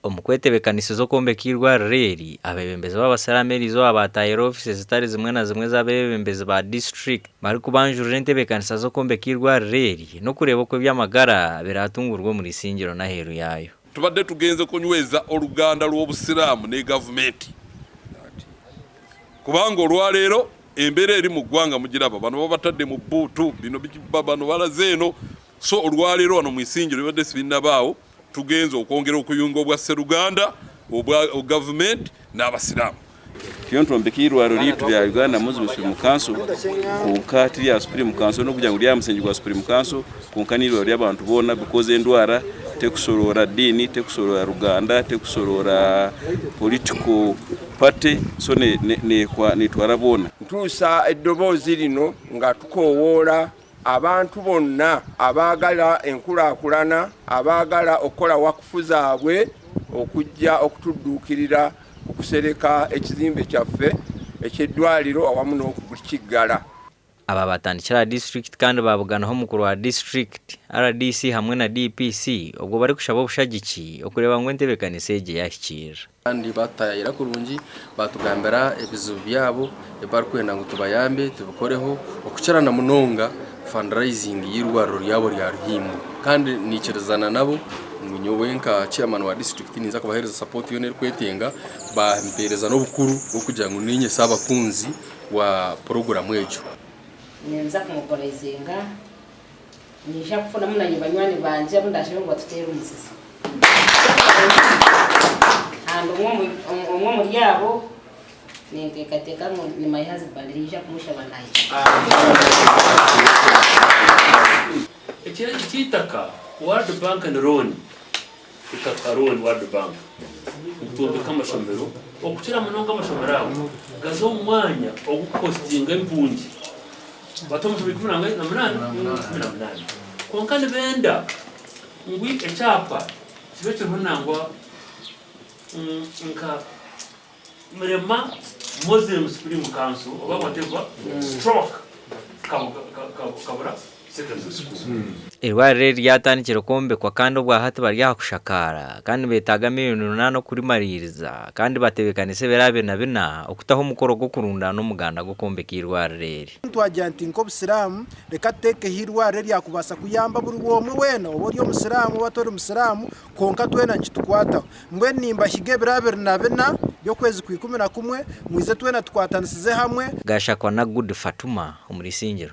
Omukwetebekaniso zo kwombeka eirwariro eri abebembezi b'abasiraamu erizo abatayire ofisi zitari zimwe na zimwe z'abebembezi ba district bari kubanjurira entebekanisa zo kwombeka eirwariro eri n'okureeba oku eby'amagara biratungurwa omuri ISINGIRO n'aheeru yaayo. Tubadde tugenze kunyweza oluganda lw'obusiraamu ne gavumenti kubanga olwaleero embeera eri mu ggwanga mugiraba, bano babatadde mu bbuutu, bino bano balaze eno. So olwaleero wano mu ISINGIRO bibadde sibinnabaawo, tugenze okwongera okuyunga obwa Sseruganda, obwa gavumenti n'abasiraamu. Twombeka eirwariro lyaitu lya Uganda Muslim Supreme Council konka tiri ya Supreme Council n'okugira ngu lyamusingi gwa Supreme Council konka n'eirwariro ly'abantu boona bikoze endwara tekusorora dini, tekusorora Ruganda, tekusorora political party, so netwara boona. Ntuusa eddoboozi lino nga tukowoola abantu bonna abaagala enkulaakulana, abaagala okukola wakufu zaabwe okujja okutudduukirira okusereka ekizimbe kyaffe eky'eddwaliro awamu n'okukiggala. Aba batandikira district kandi babuganaho omukuru wa district RDC hamwe na DPC ubwo bari kushaba obushagiki okureba ngo entebekanisa egi yahikirira. Kandi batayira kurungi batugambira ebizibu byabo ebarikwenda ngo tubayambe tubikoreho okukyarana munonga fundraising y'eirwariro ryabo lya Ruhimbo kandi nikirizana nabo nyowe nka chairman wa district ninza kubahereza support yone kwetenga bampereza n'obukuru okugira ngo ninye sabakunzi wa program ejo. Nenza kumukorezenga nisha kufuna munanye banywani banje mundashebe ngo tutere umusisi ando umwe muri yabo ntekateka ni my husband nisha kumusha banaye ekitaka World Bank and loan ikakaroni World Bank utombeka amashomero okukira munonga amashomero aho gazo umwanya ogukostinga impungi batomusho bikunanga na munani konkane benda ngwi echapa kibecho hunangwa nka mrema Muslim Supreme Council oba whatever stroke kabura eirwariro ryatandikire kwombekwa kandi obwa hati bari yakushakara kandi betaga miliyoni 8 kurimaririza kandi batebekanise berabe na bina okutaho umukoro gwo kurunda n'umuganda gwo kwombeka eirwariro eri. Twajanti nko busiramu reka teke eirwariro ryakubasa kuyamba buri womwe wena obori omusiramu batori omusiramu konka twena nkitukwataho mbwe nimba hige berabe na bina byo kwezi ku 11 mwize twena tukwatanisize hamwe. Gashakwa na Good Fatuma omuri ISINGIRO.